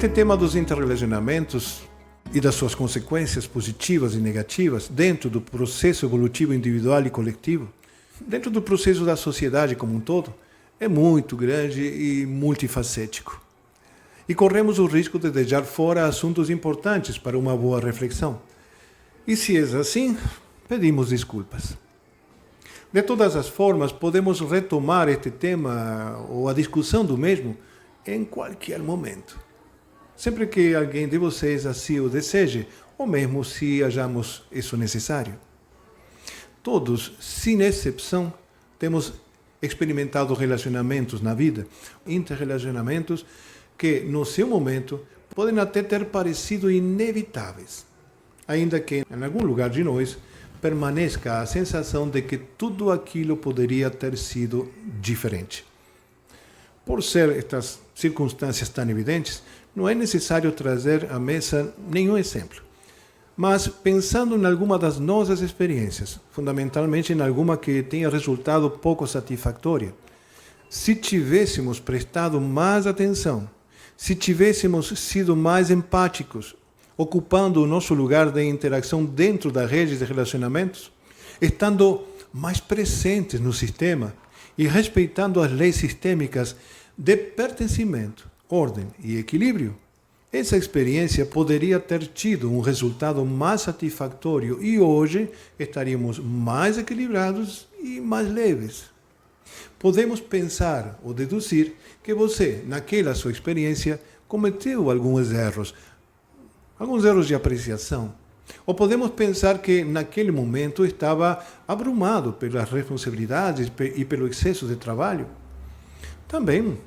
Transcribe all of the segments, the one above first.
Este tema dos interrelacionamentos e das suas consequências positivas e negativas dentro do processo evolutivo individual e coletivo, dentro do processo da sociedade como um todo, é muito grande e multifacético. E corremos o risco de deixar fora assuntos importantes para uma boa reflexão. E se é assim, pedimos desculpas. De todas as formas, podemos retomar este tema ou a discussão do mesmo em qualquer momento. Sempre que alguém de vocês assim o deseje, ou mesmo se achamos isso necessário. Todos, sem exceção, temos experimentado relacionamentos na vida, interrelacionamentos que, no seu momento, podem até ter parecido inevitáveis, ainda que, em algum lugar de nós, permaneça a sensação de que tudo aquilo poderia ter sido diferente. Por ser estas circunstâncias tão evidentes, não é necessário trazer à mesa nenhum exemplo. Mas, pensando em alguma das nossas experiências, fundamentalmente em alguma que tenha resultado pouco satisfatória, se tivéssemos prestado mais atenção, se tivéssemos sido mais empáticos, ocupando o nosso lugar de interação dentro da rede de relacionamentos, estando mais presentes no sistema e respeitando as leis sistêmicas de pertencimento, ordem e equilíbrio, essa experiência poderia ter tido um resultado mais satisfatório e hoje estaríamos mais equilibrados e mais leves. Podemos pensar ou deduzir que você, naquela sua experiência, cometeu alguns erros de apreciação. Ou podemos pensar que naquele momento estava abrumado pelas responsabilidades e pelo excesso de trabalho. Também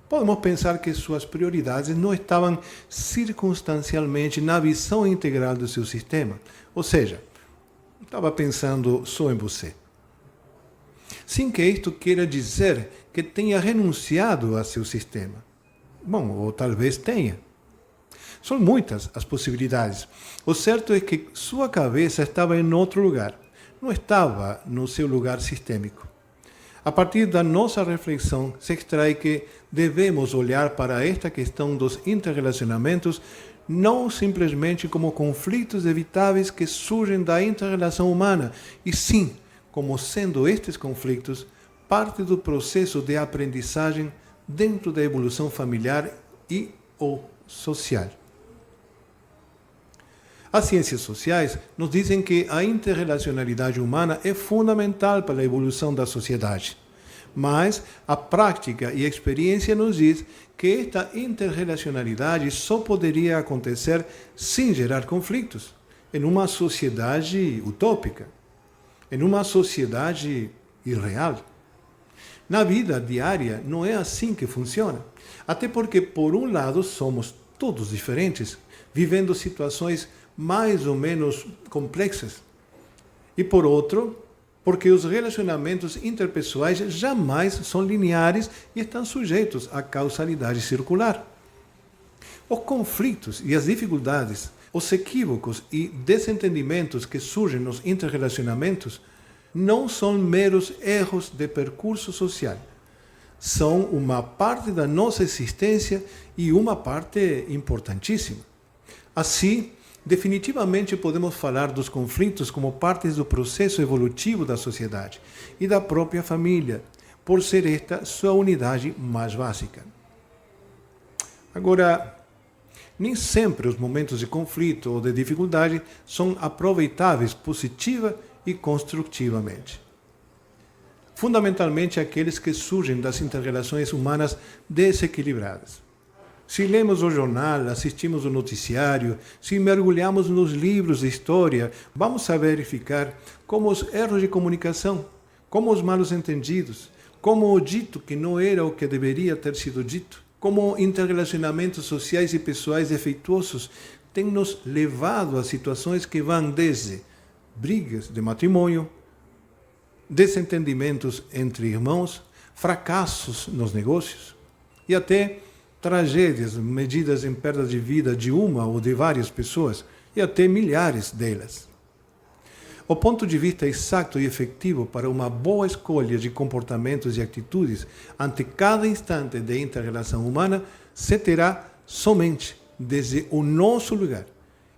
podemos pensar que suas prioridades não estavam circunstancialmente na visão integral do seu sistema. Ou seja, estava pensando só em você. Sem que isto queira dizer que tenha renunciado a seu sistema. Bom, ou talvez tenha. São muitas as possibilidades. O certo é que sua cabeça estava em outro lugar. Não estava no seu lugar sistêmico. A partir da nossa reflexão, se extrai que devemos olhar para esta questão dos interrelacionamentos não simplesmente como conflitos evitáveis que surgem da interrelação humana, e sim como sendo estes conflitos parte do processo de aprendizagem dentro da evolução familiar e ou social. As ciências sociais nos dizem que a interrelacionalidade humana é fundamental para a evolução da sociedade. Mas a prática e a experiência nos diz que esta interrelacionalidade só poderia acontecer sem gerar conflitos, em uma sociedade utópica, em uma sociedade irreal. Na vida diária não é assim que funciona. Até porque, por um lado, somos todos diferentes, vivendo situações mais ou menos complexas. E por outro, porque os relacionamentos interpessoais jamais são lineares e estão sujeitos à causalidade circular. Os conflitos e as dificuldades, os equívocos e desentendimentos que surgem nos interrelacionamentos não são meros erros de percurso social. São uma parte da nossa existência e uma parte importantíssima. Assim, definitivamente podemos falar dos conflitos como partes do processo evolutivo da sociedade e da própria família, por ser esta sua unidade mais básica. Agora, nem sempre os momentos de conflito ou de dificuldade são aproveitáveis positiva e construtivamente. Fundamentalmente aqueles que surgem das interrelações humanas desequilibradas. Se lemos o jornal, assistimos o noticiário, se mergulhamos nos livros de história, vamos a verificar como os erros de comunicação, como os malos entendidos, como o dito que não era o que deveria ter sido dito, como interrelacionamentos sociais e pessoais defeituosos têm nos levado a situações que vão desde brigas de matrimônio, desentendimentos entre irmãos, fracassos nos negócios e até tragédias medidas em perda de vida de uma ou de várias pessoas e até milhares delas. O ponto de vista exato e efetivo para uma boa escolha de comportamentos e atitudes ante cada instante de inter-relação humana se terá somente desde o nosso lugar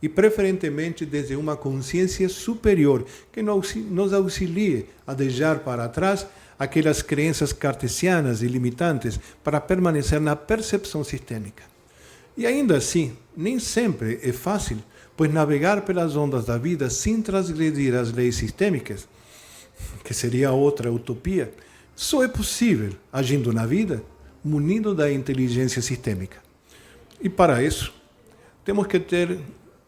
e preferentemente desde uma consciência superior que nos auxilie a deixar para trás aquelas crenças cartesianas e limitantes para permanecer na percepção sistêmica. E ainda assim, nem sempre é fácil, pois navegar pelas ondas da vida sem transgredir as leis sistêmicas, que seria outra utopia, só é possível agindo na vida munido da inteligência sistêmica. E para isso, temos que ter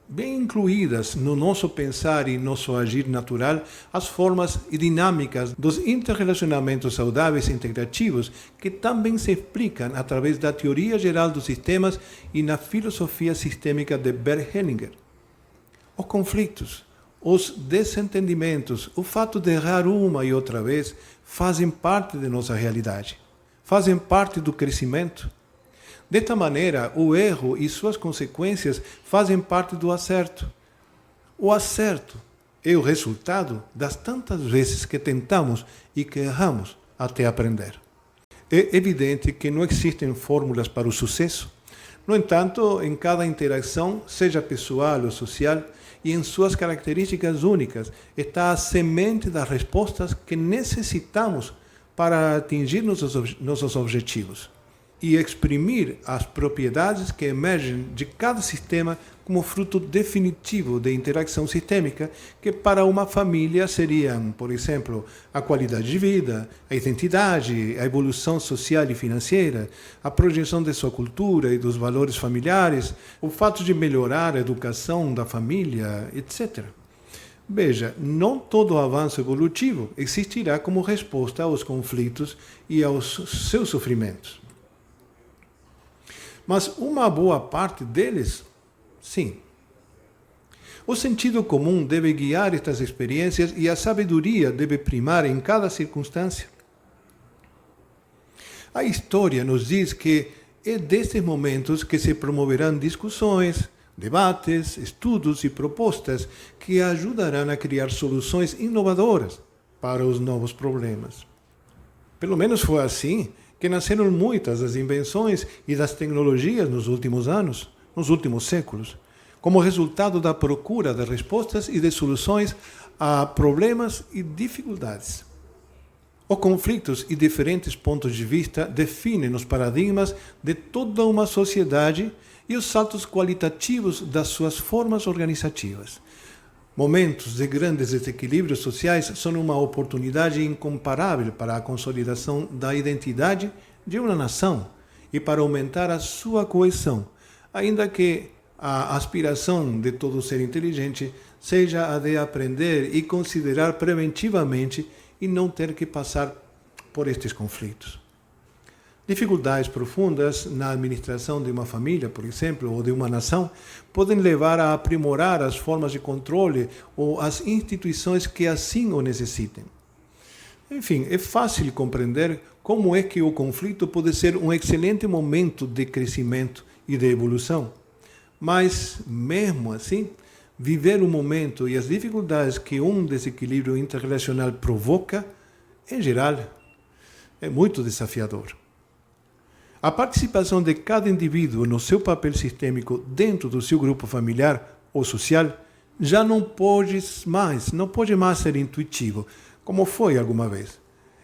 bem incluídas no nosso pensar e nosso agir natural as formas e dinâmicas dos interrelacionamentos saudáveis e integrativos que também se explicam através da teoria geral dos sistemas e na filosofia sistêmica de Bert Hellinger. Os conflitos, os desentendimentos, o fato de errar uma e outra vez fazem parte de nossa realidade, fazem parte do crescimento. Desta maneira, o erro e suas consequências fazem parte do acerto. O acerto é o resultado das tantas vezes que tentamos e que erramos até aprender. É evidente que não existem fórmulas para o sucesso. No entanto, em cada interação, seja pessoal ou social, e em suas características únicas, está a semente das respostas que necessitamos para atingir nossos objetivos e exprimir as propriedades que emergem de cada sistema como fruto definitivo de interação sistêmica, que para uma família seriam, por exemplo, a qualidade de vida, a identidade, a evolução social e financeira, a projeção de sua cultura e dos valores familiares, o fato de melhorar a educação da família, etc. Veja, não todo avanço evolutivo existirá como resposta aos conflitos e aos seus sofrimentos. Mas uma boa parte deles, sim. O sentido comum deve guiar estas experiências e a sabedoria deve primar em cada circunstância. A história nos diz que é destes momentos que se promoverão discussões, debates, estudos e propostas que ajudarão a criar soluções inovadoras para os novos problemas. Pelo menos foi assim que nasceram muitas das invenções e das tecnologias nos últimos anos, nos últimos séculos, como resultado da procura de respostas e de soluções a problemas e dificuldades. Os conflitos e diferentes pontos de vista definem os paradigmas de toda uma sociedade e os saltos qualitativos das suas formas organizativas. Momentos de grandes desequilíbrios sociais são uma oportunidade incomparável para a consolidação da identidade de uma nação e para aumentar a sua coesão, ainda que a aspiração de todo ser inteligente seja a de aprender e considerar preventivamente e não ter que passar por estes conflitos. Dificuldades profundas na administração de uma família, por exemplo, ou de uma nação, podem levar a aprimorar as formas de controle ou as instituições que assim o necessitem. Enfim, é fácil compreender como é que o conflito pode ser um excelente momento de crescimento e de evolução. Mas, mesmo assim, viver o momento e as dificuldades que um desequilíbrio interrelacional provoca, em geral, é muito desafiador. A participação de cada indivíduo no seu papel sistêmico dentro do seu grupo familiar ou social já não pode mais ser intuitivo, como foi alguma vez.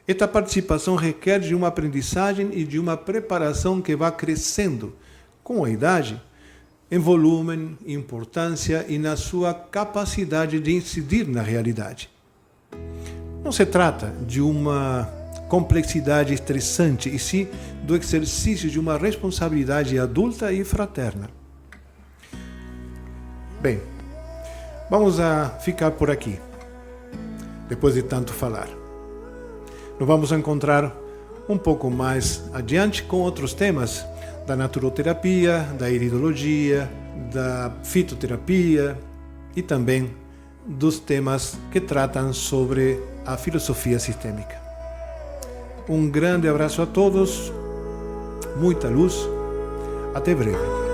Esta participação requer de uma aprendizagem e de uma preparação que vai crescendo com a idade, em volume, importância e na sua capacidade de incidir na realidade. Não se trata de uma complexidade estressante, e sim do exercício de uma responsabilidade adulta e fraterna. Bem, vamos a ficar por aqui, depois de tanto falar. Nos vamos encontrar um pouco mais adiante com outros temas da naturoterapia, da iridologia, da fitoterapia e também dos temas que tratam sobre a filosofia sistêmica. Um grande abraço a todos, muita luz, até breve.